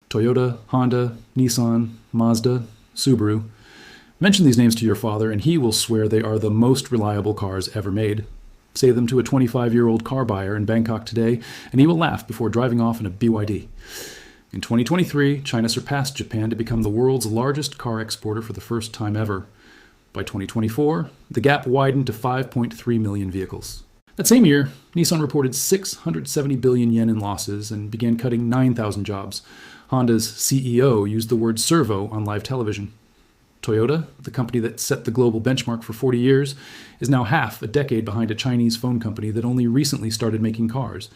Toyota, Honda, Nissan, Mazda, Subaru. Mention these names to your father and he will swear they are the most reliable cars ever made. Say them to a 25-year-old car buyer in Bangkok today and he will laugh before driving off in a BYD. In 2023, China surpassed Japan to become the world's largest car exporter for the first time ever. By 2024, the gap widened to 5.3 million vehicles. That same year, Nissan reported 670 billion yen in losses and began cutting 9,000 jobs. Honda's CEO used the word servo on live television. Toyota, the company that set the global benchmark for 40 years, is now half a decade behind a Chinese phone company that only recently started making cars.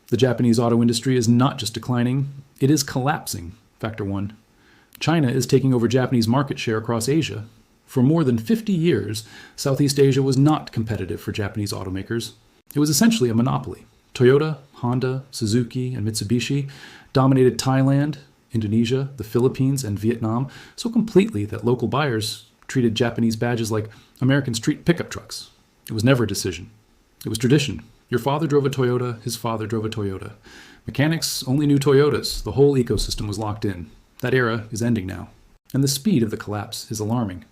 The Japanese auto industry is not just declining, it is collapsing. Factor 1. China is taking over Japanese market share across Asia. For more than 50 years, Southeast Asia was not competitive for Japanese automakers. It was essentially a monopoly. Toyota, Honda, Suzuki, and Mitsubishi dominated Thailand, Indonesia, the Philippines, and Vietnam so completely that local buyers treated Japanese badges like American street pickup trucks. It was never a decision. It was tradition. Your father drove a Toyota, his father drove a Toyota. Mechanics only knew Toyotas. The whole ecosystem was locked in. That era is ending now. And the speed of the collapse is alarming.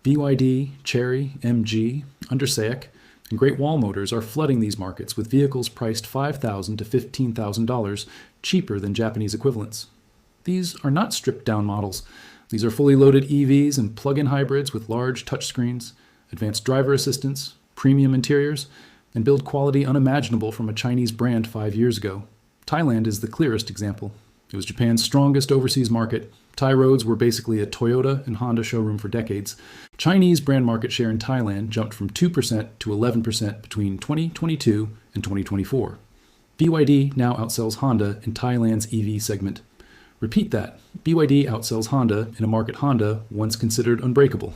BYD, Chery, MG, Underseic, and Great Wall Motors are flooding these markets with vehicles priced $5,000 to $15,000 cheaper than Japanese equivalents. These are not stripped-down models. These are fully loaded EVs and plug-in hybrids with large touchscreens, advanced driver assistance, premium interiors, and build quality unimaginable from a Chinese brand 5 years ago. Thailand is the clearest example. It was Japan's strongest overseas market. Thai roads were basically a Toyota and Honda showroom for decades. Chinese brand market share in Thailand jumped from 2% to 11% between 2022 and 2024. BYD now outsells Honda in Thailand's EV segment. Repeat that. BYD outsells Honda in a market Honda once considered unbreakable.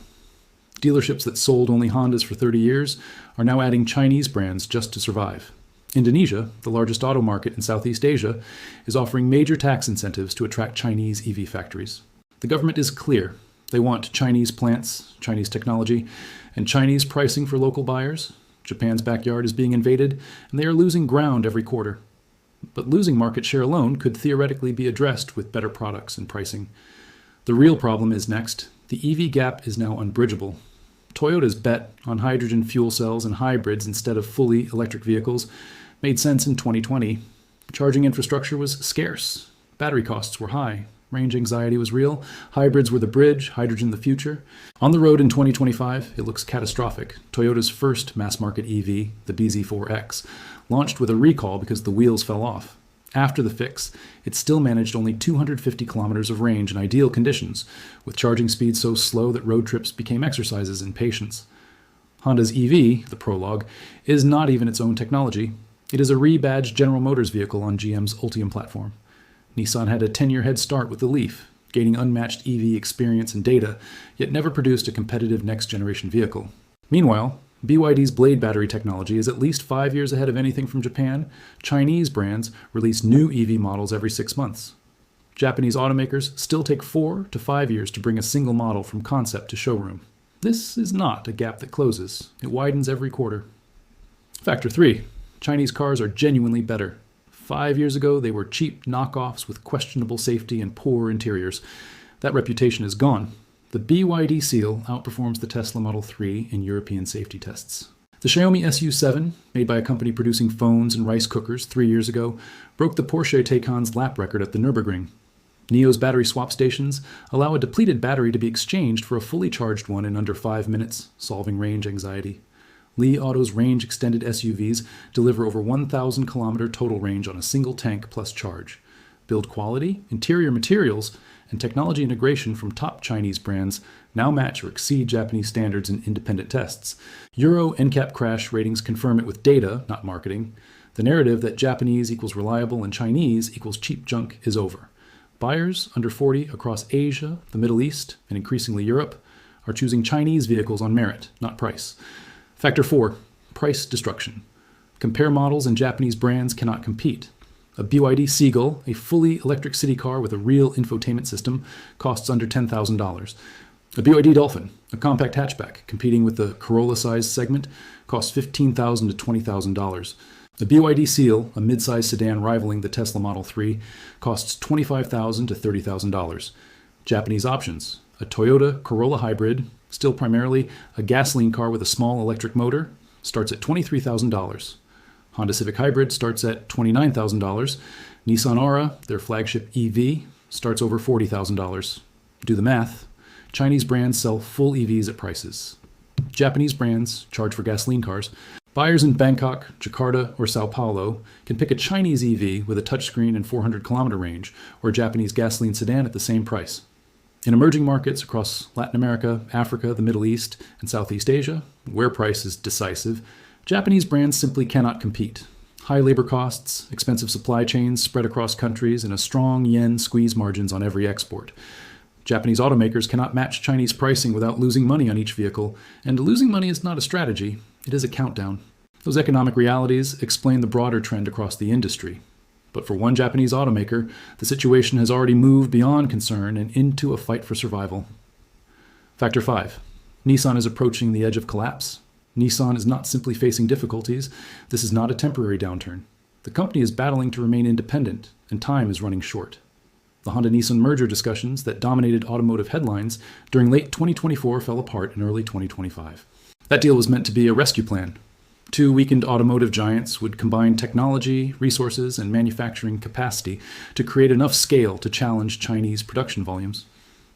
Dealerships that sold only Hondas for 30 years are now adding Chinese brands just to survive. Indonesia, the largest auto market in Southeast Asia, is offering major tax incentives to attract Chinese EV factories. The government is clear. They want Chinese plants, Chinese technology, and Chinese pricing for local buyers. Japan's backyard is being invaded, and they are losing ground every quarter. But losing market share alone could theoretically be addressed with better products and pricing. The real problem is next. The EV gap is now unbridgeable. Toyota's bet on hydrogen fuel cells and hybrids instead of fully electric vehicles made sense in 2020. Charging infrastructure was scarce. Battery costs were high. Range anxiety was real. Hybrids were the bridge, hydrogen the future. On the road in 2025, it looks catastrophic. Toyota's first mass-market EV, the BZ4X, launched with a recall because the wheels fell off. After the fix, it still managed only 250 kilometers of range in ideal conditions, with charging speeds so slow that road trips became exercises in patience. Honda's EV, the Prologue, is not even its own technology. It is a rebadged General Motors vehicle on GM's Ultium platform. Nissan had a 10-year head start with the Leaf, gaining unmatched EV experience and data, yet never produced a competitive next-generation vehicle. Meanwhile, BYD's Blade battery technology is at least 5 years ahead of anything from Japan. Chinese brands release new EV models every 6 months. Japanese automakers still take 4 to 5 years to bring a single model from concept to showroom. This is not a gap that closes. It widens every quarter. Factor 3. Chinese cars are genuinely better. 5 years ago, they were cheap knockoffs with questionable safety and poor interiors. That reputation is gone. The BYD seal outperforms the Tesla Model 3 in European safety tests. The Xiaomi SU7, made by a company producing phones and rice cookers 3 years ago, broke the Porsche Taycan's lap record at the Nürburgring. NIO's battery swap stations allow a depleted battery to be exchanged for a fully charged one in under 5 minutes, solving range anxiety. Li Auto's range-extended SUVs deliver over 1,000-kilometer total range on a single tank plus charge. Build quality, interior materials, and technology integration from top Chinese brands now match or exceed Japanese standards in independent tests. Euro NCAP crash ratings confirm it with data, not marketing. The narrative that Japanese equals reliable and Chinese equals cheap junk is over. Buyers under 40 across Asia, the Middle East, and increasingly Europe are choosing Chinese vehicles on merit, not price. Factor 4. Price destruction. Compare models and Japanese brands cannot compete. A BYD Seagull, a fully electric city car with a real infotainment system, costs under $10,000. A BYD Dolphin, a compact hatchback competing with the Corolla-sized segment, costs $15,000 to $20,000. The BYD Seal, a mid-size sedan rivaling the Tesla Model 3, costs $25,000 to $30,000. Japanese options: a Toyota Corolla Hybrid, still primarily a gasoline car with a small electric motor, starts at $23,000. Honda Civic Hybrid starts at $29,000. Nissan Aura, their flagship EV, starts over $40,000. Do the math. Chinese brands sell full EVs at prices. Japanese brands charge for gasoline cars. Buyers in Bangkok, Jakarta, or Sao Paulo can pick a Chinese EV with a touchscreen and 400-kilometer range, or a Japanese gasoline sedan at the same price. In emerging markets across Latin America, Africa, the Middle East, and Southeast Asia, where price is decisive, Japanese brands simply cannot compete. High labor costs, expensive supply chains spread across countries, and a strong yen squeeze margins on every export. Japanese automakers cannot match Chinese pricing without losing money on each vehicle, and losing money is not a strategy, it is a countdown. Those economic realities explain the broader trend across the industry. But for one Japanese automaker, the situation has already moved beyond concern and into a fight for survival. Factor 5. Nissan is approaching the edge of collapse. Nissan is not simply facing difficulties. This is not a temporary downturn. The company is battling to remain independent, and time is running short. The Honda-Nissan merger discussions that dominated automotive headlines during late 2024 fell apart in early 2025. That deal was meant to be a rescue plan. Two weakened automotive giants would combine technology, resources, and manufacturing capacity to create enough scale to challenge Chinese production volumes.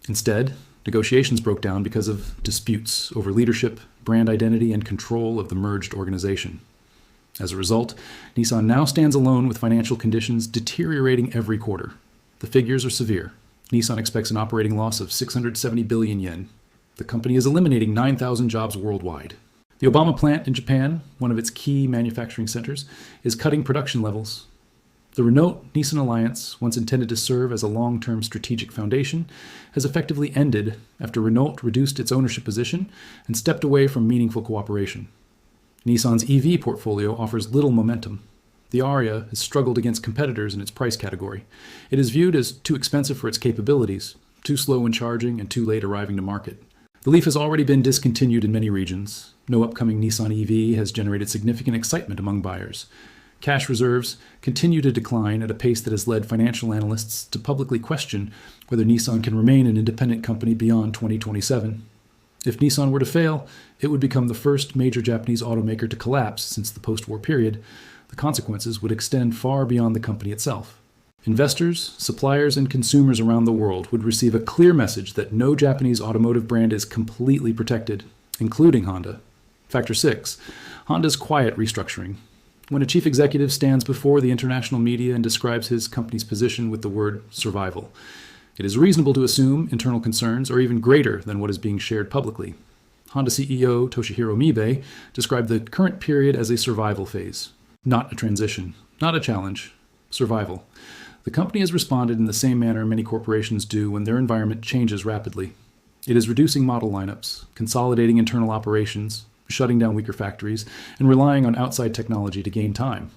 Instead, negotiations broke down because of disputes over leadership, brand identity, and control of the merged organization. As a result, Nissan now stands alone with financial conditions deteriorating every quarter. The figures are severe. Nissan expects an operating loss of 670 billion yen. The company is eliminating 9,000 jobs worldwide. The Obama plant in Japan, one of its key manufacturing centers, is cutting production levels. The Renault-Nissan alliance, once intended to serve as a long-term strategic foundation, has effectively ended after Renault reduced its ownership position and stepped away from meaningful cooperation. Nissan's EV portfolio offers little momentum. The Ariya has struggled against competitors in its price category. It is viewed as too expensive for its capabilities, too slow in charging, and too late arriving to market. The Leaf has already been discontinued in many regions. No upcoming Nissan EV has generated significant excitement among buyers. Cash reserves continue to decline at a pace that has led financial analysts to publicly question whether Nissan can remain an independent company beyond 2027. If Nissan were to fail, it would become the first major Japanese automaker to collapse since the post-war period. The consequences would extend far beyond the company itself. Investors, suppliers, and consumers around the world would receive a clear message that no Japanese automotive brand is completely protected, including Honda. Factor 6. Honda's quiet restructuring. When a chief executive stands before the international media and describes his company's position with the word survival, it is reasonable to assume internal concerns are even greater than what is being shared publicly. Honda CEO Toshihiro Mibe described the current period as a survival phase. Not a transition, not a challenge, survival. The company has responded in the same manner many corporations do when their environment changes rapidly. It is reducing model lineups, consolidating internal operations, shutting down weaker factories, and relying on outside technology to gain time.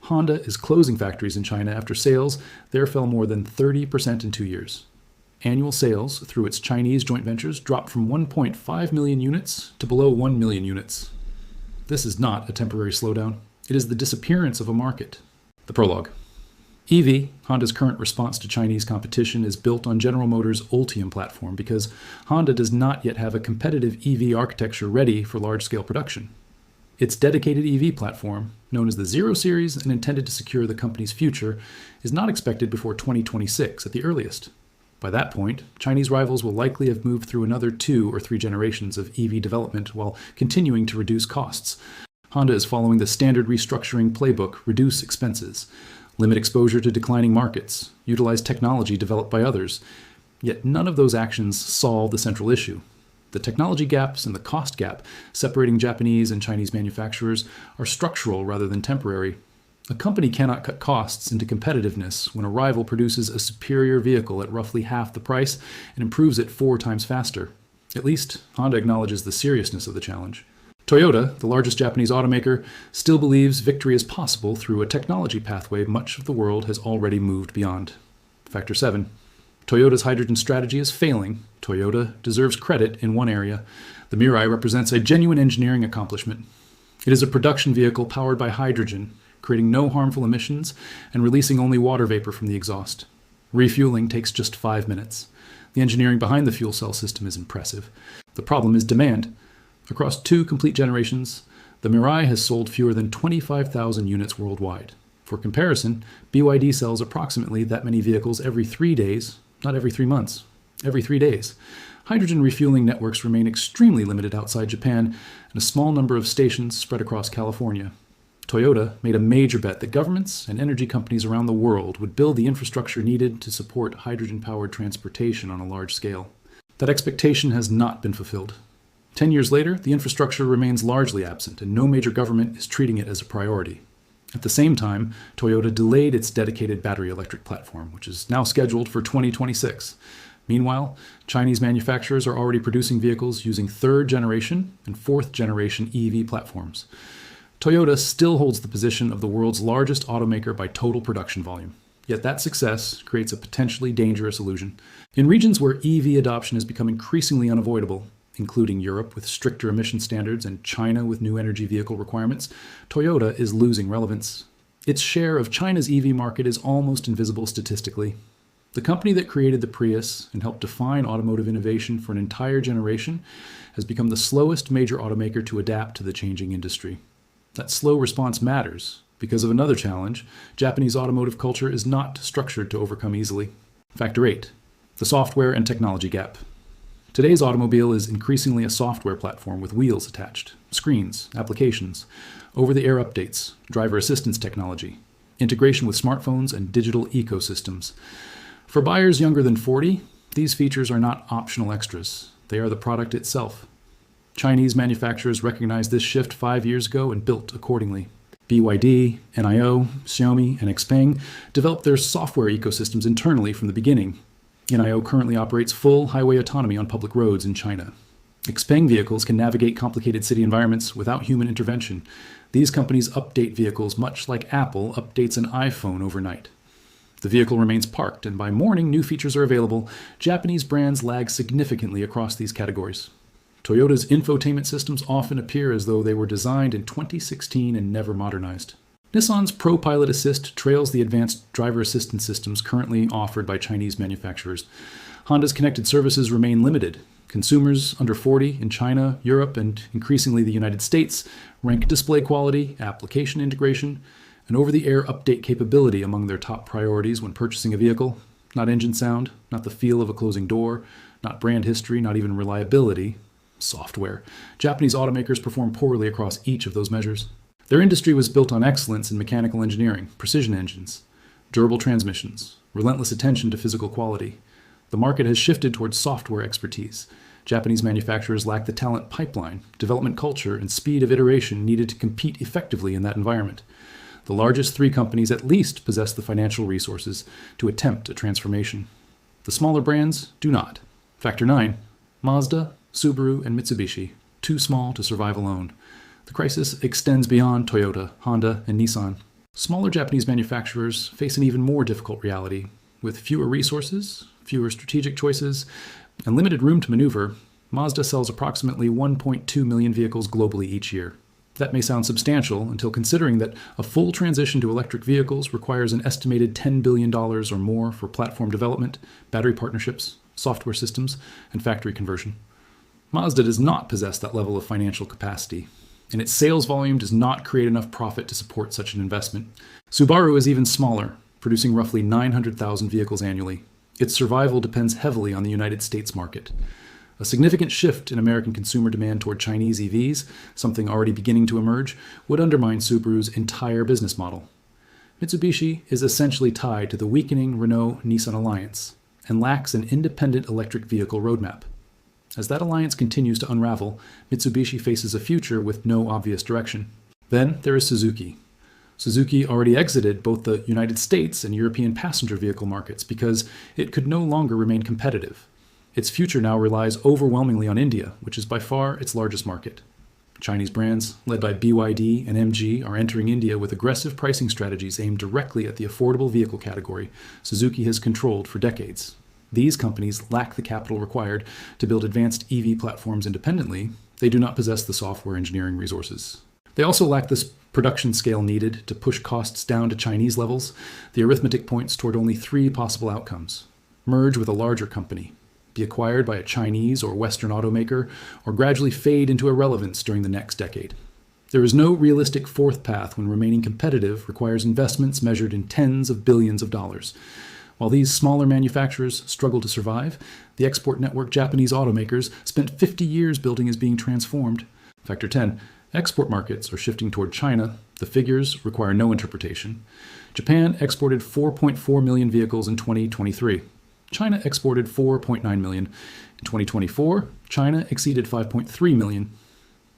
Honda is closing factories in China after sales there fell more than 30% in 2 years. Annual sales through its Chinese joint ventures dropped from 1.5 million units to below 1 million units. This is not a temporary slowdown. It is the disappearance of a market. The prologue. EV, Honda's current response to Chinese competition, is built on General Motors' Ultium platform because Honda does not yet have a competitive EV architecture ready for large-scale production. Its dedicated EV platform, known as the Zero Series and intended to secure the company's future, is not expected before 2026 at the earliest. By that point, Chinese rivals will likely have moved through another 2 or 3 generations of EV development while continuing to reduce costs. Honda is following the standard restructuring playbook: reduce expenses, limit exposure to declining markets, utilize technology developed by others. Yet none of those actions solve the central issue. The technology gaps and the cost gap separating Japanese and Chinese manufacturers are structural rather than temporary. A company cannot cut costs into competitiveness when a rival produces a superior vehicle at roughly half the price and improves it 4 times faster. At least, Honda acknowledges the seriousness of the challenge. Toyota, the largest Japanese automaker, still believes victory is possible through a technology pathway much of the world has already moved beyond. Factor 7. Toyota's hydrogen strategy is failing. Toyota deserves credit in one area. The Mirai represents a genuine engineering accomplishment. It is a production vehicle powered by hydrogen, creating no harmful emissions and releasing only water vapor from the exhaust. Refueling takes just 5 minutes. The engineering behind the fuel cell system is impressive. The problem is demand. Across 2 complete generations, the Mirai has sold fewer than 25,000 units worldwide. For comparison, BYD sells approximately that many vehicles every 3 days, not every 3 months, every 3 days. Hydrogen refueling networks remain extremely limited outside Japan, and a small number of stations spread across California. Toyota made a major bet that governments and energy companies around the world would build the infrastructure needed to support hydrogen-powered transportation on a large scale. That expectation has not been fulfilled. 10 years later, the infrastructure remains largely absent, and no major government is treating it as a priority. At the same time, Toyota delayed its dedicated battery electric platform, which is now scheduled for 2026. Meanwhile, Chinese manufacturers are already producing vehicles using 3rd generation and 4th generation EV platforms. Toyota still holds the position of the world's largest automaker by total production volume. Yet that success creates a potentially dangerous illusion. In regions where EV adoption has become increasingly unavoidable, including Europe with stricter emission standards and China with new energy vehicle requirements, Toyota is losing relevance. Its share of China's EV market is almost invisible statistically. The company that created the Prius and helped define automotive innovation for an entire generation has become the slowest major automaker to adapt to the changing industry. That slow response matters because of another challenge. Japanese automotive culture is not structured to overcome easily. Factor 8, the software and technology gap. Today's automobile is increasingly a software platform with wheels attached, screens, applications, over-the-air updates, driver assistance technology, integration with smartphones and digital ecosystems. For buyers younger than 40, these features are not optional extras. They are the product itself. Chinese manufacturers recognized this shift 5 years ago and built accordingly. BYD, NIO, Xiaomi, and XPeng developed their software ecosystems internally from the beginning. NIO currently operates full highway autonomy on public roads in China. XPeng vehicles can navigate complicated city environments without human intervention. These companies update vehicles much like Apple updates an iPhone overnight. The vehicle remains parked, and by morning new features are available. Japanese brands lag significantly across these categories. Toyota's infotainment systems often appear as though they were designed in 2016 and never modernized. Nissan's ProPilot Assist trails the advanced driver assistance systems currently offered by Chinese manufacturers. Honda's connected services remain limited. Consumers under 40 in China, Europe, and increasingly the United States rank display quality, application integration, and over-the-air update capability among their top priorities when purchasing a vehicle. Not engine sound, not the feel of a closing door, not brand history, not even reliability. Software. Japanese automakers perform poorly across each of those measures. Their industry was built on excellence in mechanical engineering, precision engines, durable transmissions, relentless attention to physical quality. The market has shifted towards software expertise. Japanese manufacturers lack the talent pipeline, development culture, and speed of iteration needed to compete effectively in that environment. The largest 3 companies at least possess the financial resources to attempt a transformation. The smaller brands do not. Factor 9, Mazda, Subaru, and Mitsubishi, too small to survive alone. The crisis extends beyond Toyota, Honda, and Nissan. Smaller Japanese manufacturers face an even more difficult reality. With fewer resources, fewer strategic choices, and limited room to maneuver, Mazda sells approximately 1.2 million vehicles globally each year. That may sound substantial until considering that a full transition to electric vehicles requires an estimated $10 billion or more for platform development, battery partnerships, software systems, and factory conversion. Mazda does not possess that level of financial capacity, and its sales volume does not create enough profit to support such an investment. Subaru is even smaller, producing roughly 900,000 vehicles annually. Its survival depends heavily on the United States market. A significant shift in American consumer demand toward Chinese EVs, something already beginning to emerge, would undermine Subaru's entire business model. Mitsubishi is essentially tied to the weakening Renault-Nissan alliance and lacks an independent electric vehicle roadmap. As that alliance continues to unravel, Mitsubishi faces a future with no obvious direction. Then there is Suzuki. Suzuki already exited both the United States and European passenger vehicle markets because it could no longer remain competitive. Its future now relies overwhelmingly on India, which is by far its largest market. Chinese brands, led by BYD and MG, are entering India with aggressive pricing strategies aimed directly at the affordable vehicle category Suzuki has controlled for decades. These companies lack the capital required to build advanced EV platforms independently. They do not possess the software engineering resources. They also lack this production scale needed to push costs down to Chinese levels. The arithmetic points toward only three possible outcomes: merge with a larger company, be acquired by a Chinese or Western automaker, or gradually fade into irrelevance during the next decade. There is no realistic fourth path when remaining competitive requires investments measured in tens of billions of dollars. While these smaller manufacturers struggle to survive, the export network Japanese automakers spent 50 years building is being transformed. Factor 10. Export markets are shifting toward China. The figures require no interpretation. Japan exported 4.4 million vehicles in 2023. China exported 4.9 million. In 2024, China exceeded 5.3 million.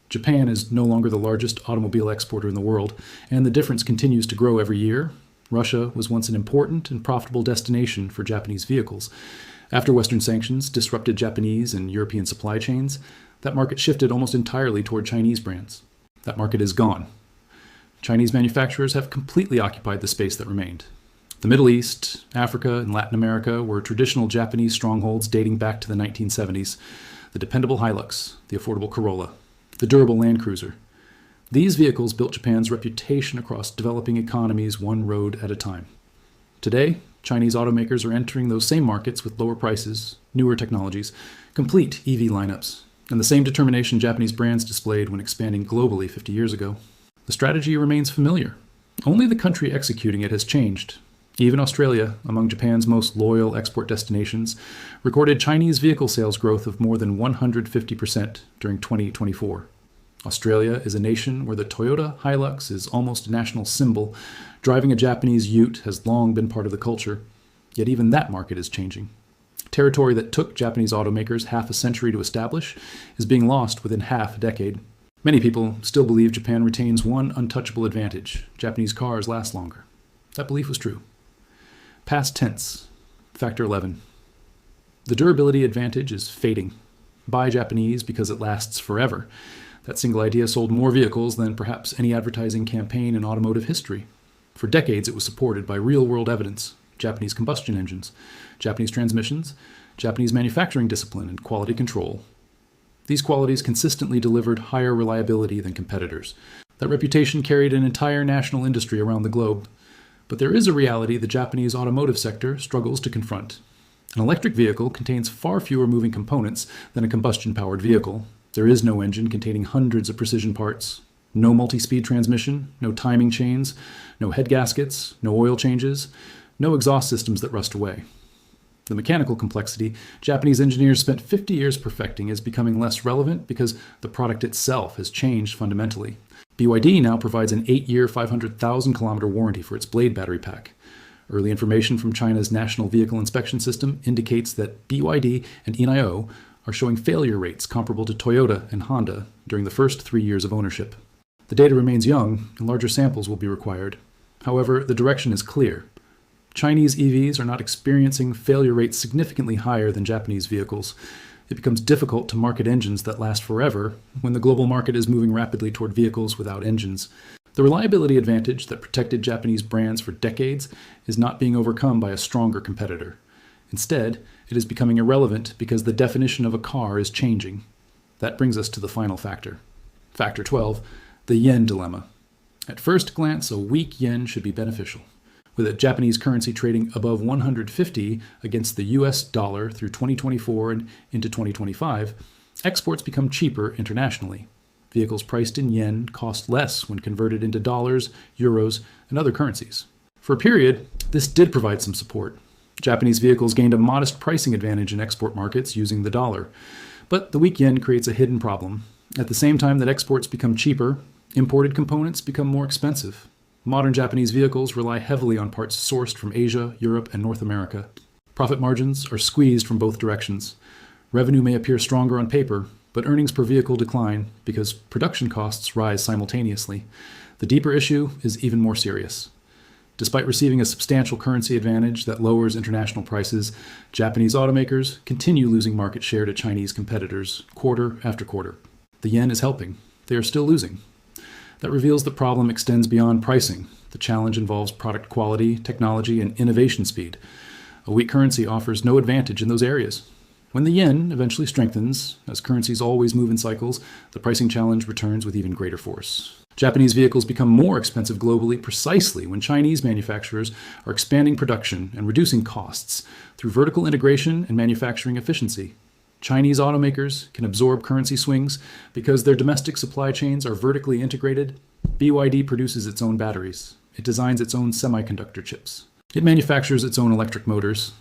Japan is no longer the largest automobile exporter in the world, and the difference continues to grow every year. Russia was once an important and profitable destination for Japanese vehicles. After Western sanctions disrupted Japanese and European supply chains, that market shifted almost entirely toward Chinese brands. That market is gone. Chinese manufacturers have completely occupied the space that remained. The Middle East, Africa, and Latin America were traditional Japanese strongholds dating back to the 1970s. The dependable Hilux, the affordable Corolla, the durable Land Cruiser. These vehicles built Japan's reputation across developing economies one road at a time. Today, Chinese automakers are entering those same markets with lower prices, newer technologies, complete EV lineups, and the same determination Japanese brands displayed when expanding globally 50 years ago. The strategy remains familiar. Only the country executing it has changed. Even Australia, among Japan's most loyal export destinations, recorded Chinese vehicle sales growth of more than 150% during 2024. Australia is a nation where the Toyota Hilux is almost a national symbol. Driving a Japanese ute has long been part of the culture, yet even that market is changing. Territory that took Japanese automakers half a century to establish is being lost within half a decade. Many people still believe Japan retains one untouchable advantage: Japanese cars last longer. That belief was true. Past tense. Factor 11. The durability advantage is fading. Buy Japanese because it lasts forever. That single idea sold more vehicles than perhaps any advertising campaign in automotive history. For decades, it was supported by real-world evidence: Japanese combustion engines, Japanese transmissions, Japanese manufacturing discipline, and quality control. These qualities consistently delivered higher reliability than competitors. That reputation carried an entire national industry around the globe. But there is a reality the Japanese automotive sector struggles to confront. An electric vehicle contains far fewer moving components than a combustion-powered vehicle. There is no engine containing hundreds of precision parts, no multi-speed transmission, no timing chains, no head gaskets, no oil changes, no exhaust systems that rust away. The mechanical complexity Japanese engineers spent 50 years perfecting is becoming less relevant because the product itself has changed fundamentally. BYD now provides an 8-year, 500,000-kilometer warranty for its blade battery pack. Early information from China's National Vehicle Inspection System indicates that BYD and ENIO are showing failure rates comparable to Toyota and Honda during the first 3 years of ownership. The data remains young, and larger samples will be required. However, the direction is clear. Chinese EVs are not experiencing failure rates significantly higher than Japanese vehicles. It becomes difficult to market engines that last forever when the global market is moving rapidly toward vehicles without engines. The reliability advantage that protected Japanese brands for decades is not being overcome by a stronger competitor. Instead, it is becoming irrelevant because the definition of a car is changing. That brings us to the final factor. Factor 12, the yen dilemma. At first glance, a weak yen should be beneficial. With a Japanese currency trading above 150 against the US dollar through 2024 and into 2025, exports become cheaper internationally. Vehicles priced in yen cost less when converted into dollars, euros, and other currencies. For a period, this did provide some support. Japanese vehicles gained a modest pricing advantage in export markets using the dollar. But the weak yen creates a hidden problem. At the same time that exports become cheaper, imported components become more expensive. Modern Japanese vehicles rely heavily on parts sourced from Asia, Europe, and North America. Profit margins are squeezed from both directions. Revenue may appear stronger on paper, but earnings per vehicle decline because production costs rise simultaneously. The deeper issue is even more serious. Despite receiving a substantial currency advantage that lowers international prices, Japanese automakers continue losing market share to Chinese competitors quarter after quarter. The yen is helping. They are still losing. That reveals the problem extends beyond pricing. The challenge involves product quality, technology, and innovation speed. A weak currency offers no advantage in those areas. When the yen eventually strengthens, as currencies always move in cycles, the pricing challenge returns with even greater force. Japanese vehicles become more expensive globally precisely when Chinese manufacturers are expanding production and reducing costs through vertical integration and manufacturing efficiency. Chinese automakers can absorb currency swings because their domestic supply chains are vertically integrated. BYD produces its own batteries. It designs its own semiconductor chips. It manufactures its own electric motors.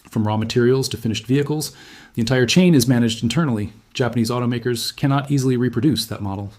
From raw materials to finished vehicles, the entire chain is managed internally. Japanese automakers cannot easily reproduce that model.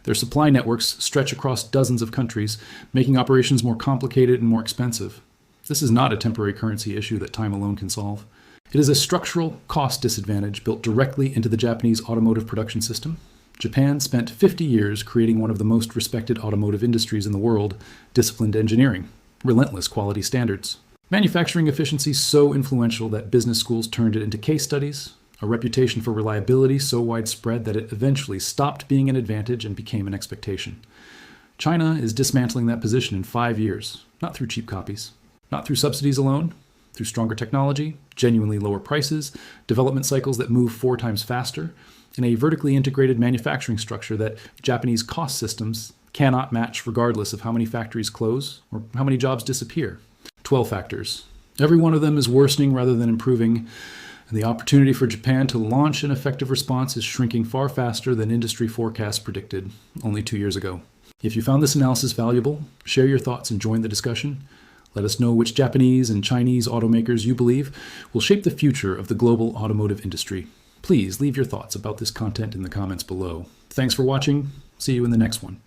Their supply networks stretch across dozens of countries, making operations more complicated and more expensive. This is not a temporary currency issue that time alone can solve. It is a structural cost disadvantage built directly into the Japanese automotive production system. Japan spent 50 years creating one of the most respected automotive industries in the world, disciplined engineering, relentless quality standards. Manufacturing efficiency so influential that business schools turned it into case studies, a reputation for reliability so widespread that it eventually stopped being an advantage and became an expectation. China is dismantling that position in 5 years, not through cheap copies, not through subsidies alone, through stronger technology, genuinely lower prices, development cycles that move 4 times faster, and a vertically integrated manufacturing structure that Japanese cost systems cannot match regardless of how many factories close or how many jobs disappear. 12 factors. Every one of them is worsening rather than improving, and the opportunity for Japan to launch an effective response is shrinking far faster than industry forecasts predicted only 2 years ago. If you found this analysis valuable, share your thoughts and join the discussion. Let us know which Japanese and Chinese automakers you believe will shape the future of the global automotive industry. Please leave your thoughts about this content in the comments below. Thanks for watching. See you in the next one.